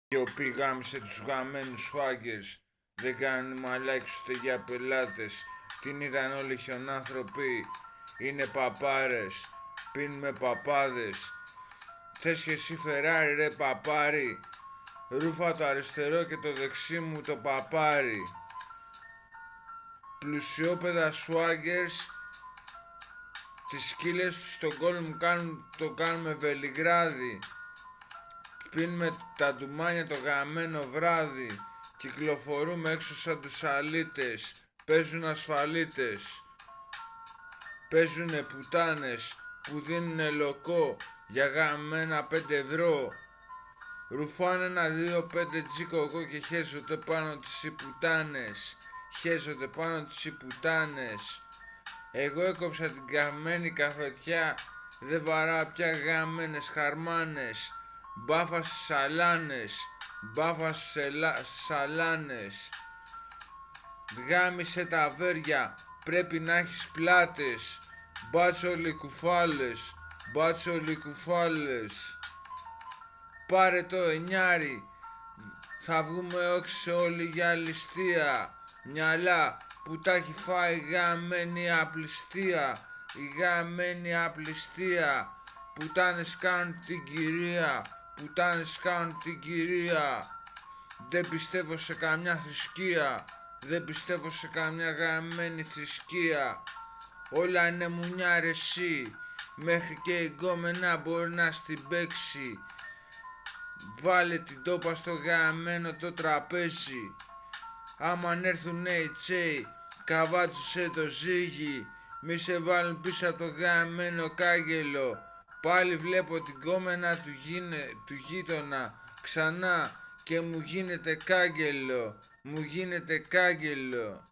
Και ο Πι γάμισε τους γαμμένους σφάγκερς. Δεν κάνουν μαλάκες ούτε για πελάτες. Την είδαν όλοι χιονάνθρωποι. Είναι παπάρες. Πίνουμε παπάδες. Θες και εσύ Φεράρι ρε παπάρι. Ρούφα το αριστερό και το δεξί μου το παπάρι. Πλουσιόπαιδα σφάγκερς. Τις σκύλες τους στον κόλ μου το κάνουμε Βελιγράδι. Πίνουμε τα ντουμάνια το γαμμένο βράδυ. Κυκλοφορούμε έξω σαν τους αλήτες. Παίζουν ασφαλίτες. Παίζουνε πουτάνες που δίνουνε λοκό για γαμμένα 5 ευρώ. Ρουφάνε ένα 2-5 τζίκοκο και χέζονται πάνω τις οι πουτάνες. Χέζονται πάνω τις οι πουτάνες. Εγώ έκοψα την καμένη καφετιά. Δεν βαρά πια γαμμένες χαρμάνες. Μπάφα στις σαλάνες. Μπάφα στις σαλάνες. Γάμισε τα βέρια. Πρέπει να έχεις πλάτες. Μπάτσολοι κουφάλες. Μπάτσολοι κουφάλες. Πάρε το εννιάρι. Θα βγούμε όξε όλοι για ληστεία. Μυαλά που τα έχει φάει γαμμένη απληστία. Η γαμμένη απληστία. Πουτάνες κάνουν την κυρία. Πουτάνες κάνουν την κυρία. Δεν πιστεύω σε καμιά θρησκεία. Δεν πιστεύω σε καμιά γαμμένη θρησκεία. Όλα είναι μουνιά ρε εσύ. Μέχρι και η γκόμενα μπορεί να στην παίξει. Βάλε την τόπα στο γαμμένο το τραπέζι. Άμαν έρθουν οι τσέι, καβάτσουσε το ζύγι. Μη σε βάλουν πίσω από το γαμμένο κάγκελο. Πάλι βλέπω την κόμενα του γείτονα ξανά και μου γίνεται κάγκελο. Μου γίνεται κάγκελο.